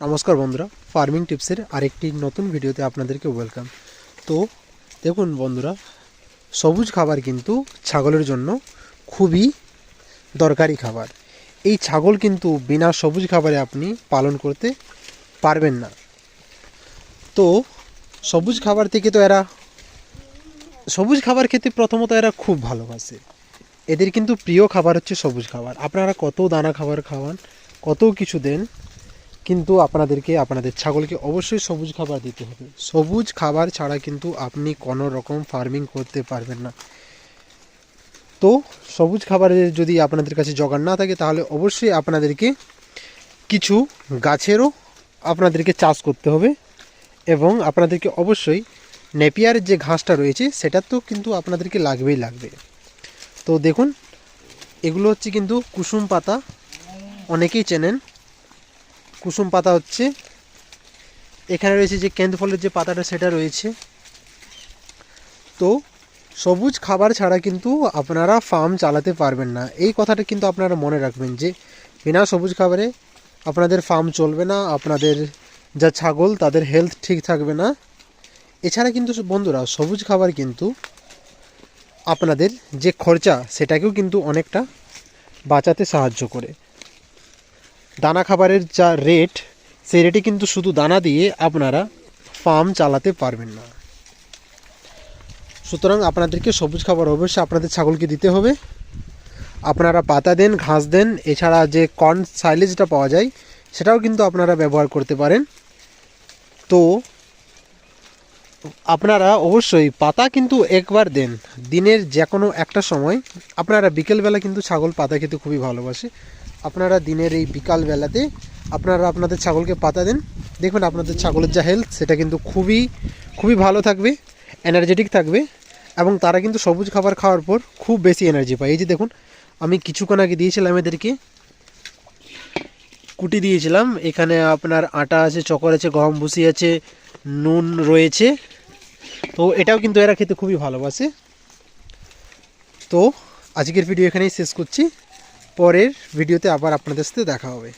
নমস্কার বন্ধুরা, ফার্মিং টিপসের আরেকটি নতুন ভিডিওতে আপনাদেরকে ওয়েলকাম। তো দেখুন বন্ধুরা, সবুজ খাবার কিন্তু ছাগলের জন্য খুবই দরকারি খাবার। এই ছাগল কিন্তু বিনা সবুজ খাবারে আপনি পালন করতে পারবেন না। তো সবুজ খাবার থেকে তো সবুজ খাবার খেতে প্রথমত এরা খুব ভালোবাসে। এদের কিন্তু প্রিয় খাবার হচ্ছে সবুজ খাবার। আপনারা কত দানা খাবার খাওয়ান, কত কিছু দেন, কিন্তু আপনাদের ছাগলকে অবশ্যই সবুজ খাবার দিতে হবে। সবুজ খাবার ছাড়া কিন্তু আপনি কোনো রকম ফার্মিং করতে পারবেন না। তো সবুজ খাবারের যদি আপনাদের কাছে জোগাড় না থাকে, তাহলে অবশ্যই আপনাদেরকে কিছু গাছেরও আপনাদেরকে চাষ করতে হবে, এবং আপনাদেরকে অবশ্যই নেপিয়ারের যে ঘাসটা রয়েছে সেটা তো কিন্তু আপনাদেরকে লাগবে। তো দেখুন, এগুলো হচ্ছে কিন্তু কুসুম পাতা, অনেকেই চেনেন। কুসুম পাতা হচ্ছে, এখানে রয়েছে যে কেন্দ্র ফলের যে পাতাটা সেটা রয়েছে। তো সবুজ খাবার ছাড়া কিন্তু আপনারা ফার্ম চালাতে পারবেন না। এই কথাটা কিন্তু আপনারা মনে রাখবেন যে বিনা সবুজ খাবারে আপনাদের ফার্ম চলবে না, আপনাদের যা ছাগল তাদের হেলথ ঠিক থাকবে না। এছাড়া কিন্তু বন্ধুরা, সবুজ খাবার কিন্তু আপনাদের যে খরচা সেটাকেও কিন্তু অনেকটা বাঁচাতে সাহায্য করে। দানা খাবারের যা রেট, সেই রেটে কিন্তু শুধু দানা দিয়ে আপনারা ফার্ম চালাতে পারবেন না। সুতরাং আপনাদেরকে সবুজ খাবার অবশ্যই আপনাদের ছাগলকে দিতে হবে। আপনারা পাতা দেন, ঘাস দেন, এছাড়া যে কর্ন সাইলেজটা পাওয়া যায় সেটাও কিন্তু আপনারা ব্যবহার করতে পারেন। তো আপনারা অবশ্যই পাতা কিন্তু একবার দেন, দিনের যে কোনো একটা সময়। আপনারা বিকেলবেলা কিন্তু ছাগল পাতা খেতে খুবই ভালোবাসে। আপনারা দিনের এই বিকালবেলাতে আপনারা আপনাদের ছাগলকে পাতা দেন, দেখুন আপনাদের ছাগলের যা হেলথ সেটা কিন্তু খুবই ভালো থাকবে, এনার্জেটিক থাকবে, এবং তারা কিন্তু সবুজ খাবার খাওয়ার পর খুব বেশি এনার্জি পায়। এই যে দেখুন, আমি কিছুক্ষণ আগে দিয়েছিলাম এদেরকে কুটি দিয়েছিলাম। এখানে আপনার আটা আছে, চকর আছে, গম ভুসি আছে, নুন রয়েছে। তো এটাও কিন্তু এরা খেতে খুবই ভালোবাসে। তো আজকের ভিডিও এখানেই শেষ করছি, পরের ভিডিওতে আবার আপনাদের সাথে দেখা হবে।